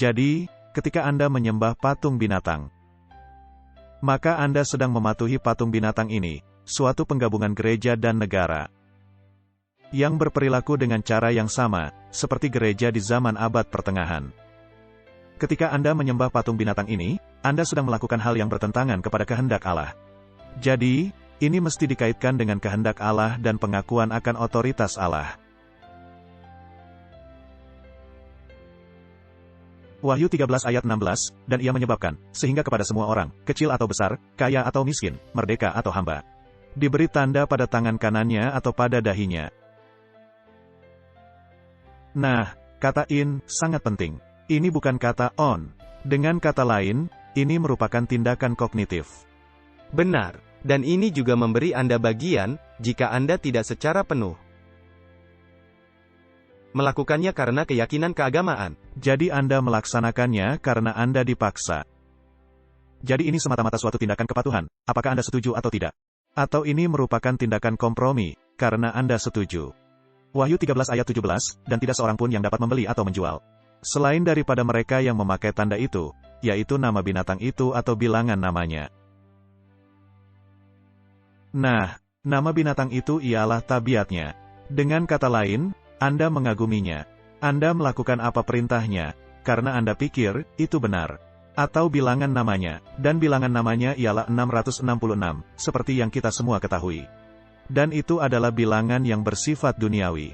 Jadi, ketika Anda menyembah patung binatang, maka Anda sedang mematuhi patung binatang ini, suatu penggabungan gereja dan negara, yang berperilaku dengan cara yang sama, seperti gereja di zaman abad pertengahan. Ketika Anda menyembah patung binatang ini, Anda sedang melakukan hal yang bertentangan kepada kehendak Allah. Jadi, ini mesti dikaitkan dengan kehendak Allah dan pengakuan akan otoritas Allah. Wahyu 13 ayat 16, dan ia menyebabkan, sehingga kepada semua orang, kecil atau besar, kaya atau miskin, merdeka atau hamba, diberi tanda pada tangan kanannya atau pada dahinya. Nah, kata in, sangat penting. Ini bukan kata on. Dengan kata lain, ini merupakan tindakan kognitif. Benar, dan ini juga memberi Anda bagian, jika Anda tidak secara penuh melakukannya karena keyakinan keagamaan. Jadi Anda melaksanakannya karena Anda dipaksa. Jadi ini semata-mata suatu tindakan kepatuhan, apakah Anda setuju atau tidak? Atau ini merupakan tindakan kompromi, karena Anda setuju. Wahyu 13 ayat 17, dan tidak seorang pun yang dapat membeli atau menjual, selain daripada mereka yang memakai tanda itu, yaitu nama binatang itu atau bilangan namanya. Nah, nama binatang itu ialah tabiatnya. Dengan kata lain, Anda mengaguminya. Anda melakukan apa perintahnya, karena Anda pikir, itu benar. Atau bilangan namanya, dan bilangan namanya ialah 666, seperti yang kita semua ketahui. Dan itu adalah bilangan yang bersifat duniawi.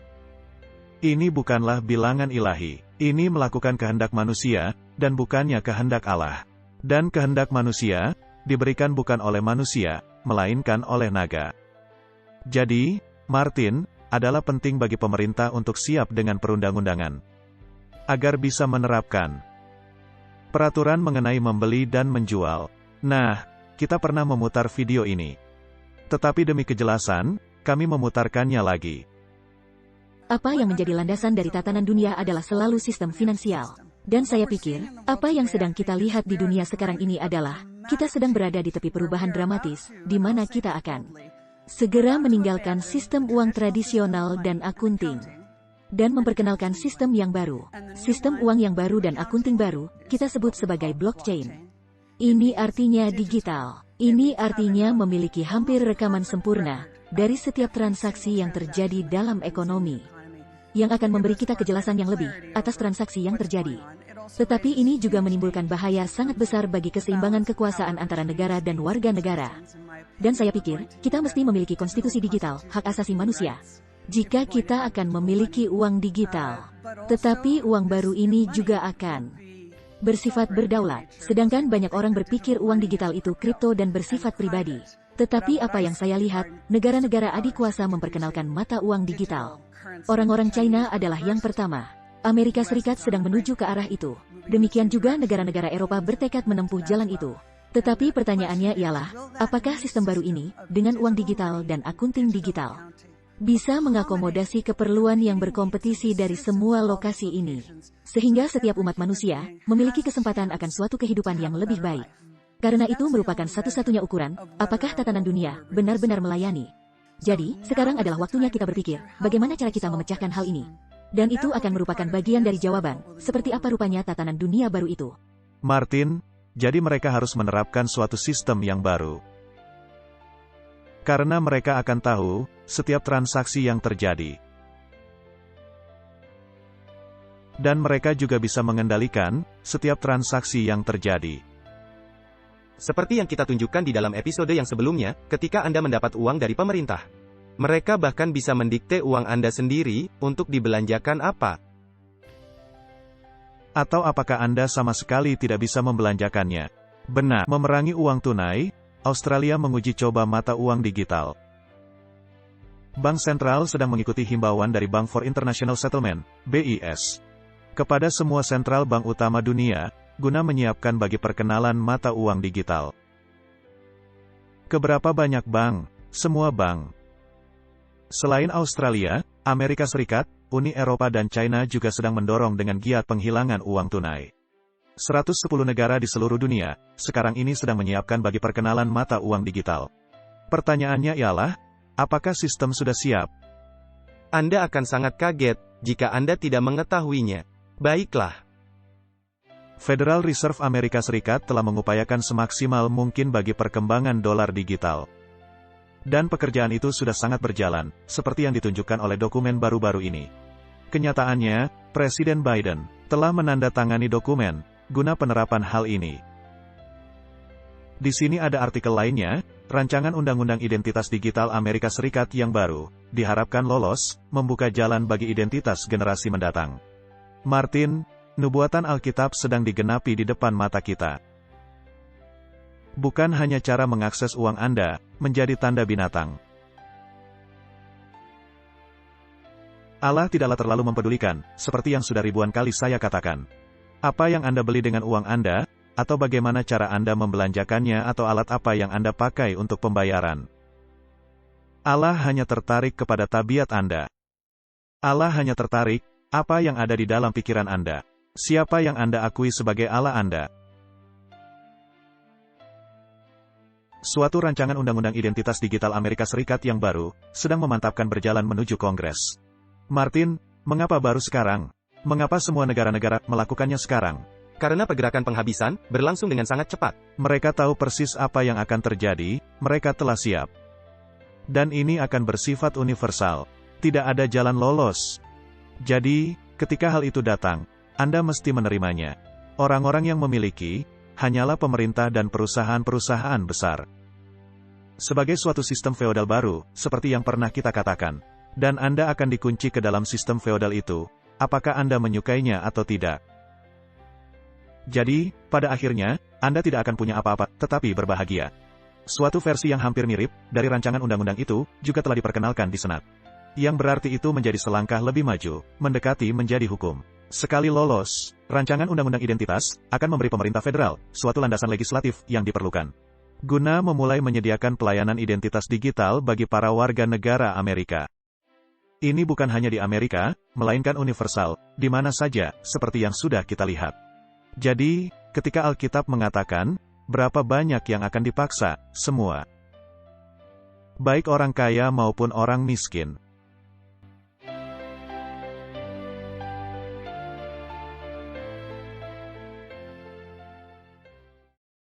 Ini bukanlah bilangan ilahi. Ini melakukan kehendak manusia, dan bukannya kehendak Allah. Dan kehendak manusia, diberikan bukan oleh manusia, melainkan oleh naga. Jadi, Martin, adalah penting bagi pemerintah untuk siap dengan perundang-undangan, agar bisa menerapkan peraturan mengenai membeli dan menjual. Nah, kita pernah memutar video ini. Tetapi demi kejelasan, kami memutarkannya lagi. Apa yang menjadi landasan dari tatanan dunia adalah selalu sistem finansial. Dan saya pikir, apa yang sedang kita lihat di dunia sekarang ini adalah, kita sedang berada di tepi perubahan dramatis, di mana kita akan segera meninggalkan sistem uang tradisional dan akunting, dan memperkenalkan sistem yang baru. Sistem uang yang baru dan akunting baru, kita sebut sebagai blockchain. Ini artinya digital. Ini artinya memiliki hampir rekaman sempurna dari setiap transaksi yang terjadi dalam ekonomi, yang akan memberi kita kejelasan yang lebih atas transaksi yang terjadi. Tetapi ini juga menimbulkan bahaya sangat besar bagi keseimbangan kekuasaan antara negara dan warga negara. Dan saya pikir, kita mesti memiliki konstitusi digital, hak asasi manusia. Jika kita akan memiliki uang digital, tetapi uang baru ini juga akan bersifat berdaulat. Sedangkan banyak orang berpikir uang digital itu kripto dan bersifat pribadi. Tetapi apa yang saya lihat, negara-negara adikuasa memperkenalkan mata uang digital. Orang-orang China adalah yang pertama. Amerika Serikat sedang menuju ke arah itu. Demikian juga negara-negara Eropa bertekad menempuh jalan itu. Tetapi pertanyaannya ialah, apakah sistem baru ini, dengan uang digital dan akunting digital, bisa mengakomodasi keperluan yang berkompetisi dari semua lokasi ini, sehingga setiap umat manusia memiliki kesempatan akan suatu kehidupan yang lebih baik. Karena itu merupakan satu-satunya ukuran, apakah tatanan dunia benar-benar melayani. Jadi, sekarang adalah waktunya kita berpikir, bagaimana cara kita memecahkan hal ini. Dan itu akan merupakan bagian dari jawaban, seperti apa rupanya tatanan dunia baru itu. Martin, jadi mereka harus menerapkan suatu sistem yang baru. Karena mereka akan tahu, setiap transaksi yang terjadi. Dan mereka juga bisa mengendalikan, setiap transaksi yang terjadi. Seperti yang kita tunjukkan di dalam episode yang sebelumnya, ketika Anda mendapat uang dari pemerintah, mereka bahkan bisa mendikte uang Anda sendiri, untuk dibelanjakan apa. Atau apakah Anda sama sekali tidak bisa membelanjakannya? Benar. Memerangi uang tunai, Australia menguji coba mata uang digital. Bank Sentral sedang mengikuti himbauan dari Bank for International Settlement, BIS, kepada semua sentral bank utama dunia, guna menyiapkan bagi perkenalan mata uang digital. Keberapa banyak bank? Semua bank. Selain Australia, Amerika Serikat, Uni Eropa dan China juga sedang mendorong dengan giat penghilangan uang tunai. 110 negara di seluruh dunia, sekarang ini sedang menyiapkan bagi perkenalan mata uang digital. Pertanyaannya ialah, apakah sistem sudah siap? Anda akan sangat kaget, jika Anda tidak mengetahuinya. Baiklah. Federal Reserve Amerika Serikat telah mengupayakan semaksimal mungkin bagi perkembangan dolar digital. Dan pekerjaan itu sudah sangat berjalan, seperti yang ditunjukkan oleh dokumen baru-baru ini. Kenyataannya, Presiden Biden telah menandatangani dokumen guna penerapan hal ini. Di sini ada artikel lainnya, Rancangan Undang-Undang Identitas Digital Amerika Serikat yang baru, diharapkan lolos, membuka jalan bagi identitas generasi mendatang. Martin, nubuatan Alkitab sedang digenapi di depan mata kita. Bukan hanya cara mengakses uang Anda, menjadi tanda binatang. Allah tidaklah terlalu mempedulikan, seperti yang sudah ribuan kali saya katakan. Apa yang Anda beli dengan uang Anda, atau bagaimana cara Anda membelanjakannya atau alat apa yang Anda pakai untuk pembayaran. Allah hanya tertarik kepada tabiat Anda. Allah hanya tertarik, apa yang ada di dalam pikiran Anda. Siapa yang Anda akui sebagai Allah Anda. Suatu rancangan Undang-Undang Identitas Digital Amerika Serikat yang baru, sedang memantapkan berjalan menuju Kongres. Martin, mengapa baru sekarang? Mengapa semua negara-negara melakukannya sekarang? Karena pergerakan penghabisan berlangsung dengan sangat cepat. Mereka tahu persis apa yang akan terjadi, mereka telah siap. Dan ini akan bersifat universal. Tidak ada jalan lolos. Jadi, ketika hal itu datang, Anda mesti menerimanya. Orang-orang yang memiliki, hanyalah pemerintah dan perusahaan-perusahaan besar. Sebagai suatu sistem feodal baru, seperti yang pernah kita katakan. Dan Anda akan dikunci ke dalam sistem feodal itu, apakah Anda menyukainya atau tidak. Jadi, pada akhirnya, Anda tidak akan punya apa-apa, tetapi berbahagia. Suatu versi yang hampir mirip, dari rancangan undang-undang itu, juga telah diperkenalkan di Senat. Yang berarti itu menjadi selangkah lebih maju, mendekati menjadi hukum. Sekali lolos, rancangan undang-undang identitas, akan memberi pemerintah federal, suatu landasan legislatif yang diperlukan. Guna memulai menyediakan pelayanan identitas digital bagi para warga negara Amerika. Ini bukan hanya di Amerika, melainkan universal, di mana saja, seperti yang sudah kita lihat. Jadi, ketika Alkitab mengatakan, berapa banyak yang akan dipaksa, semua. Baik orang kaya maupun orang miskin.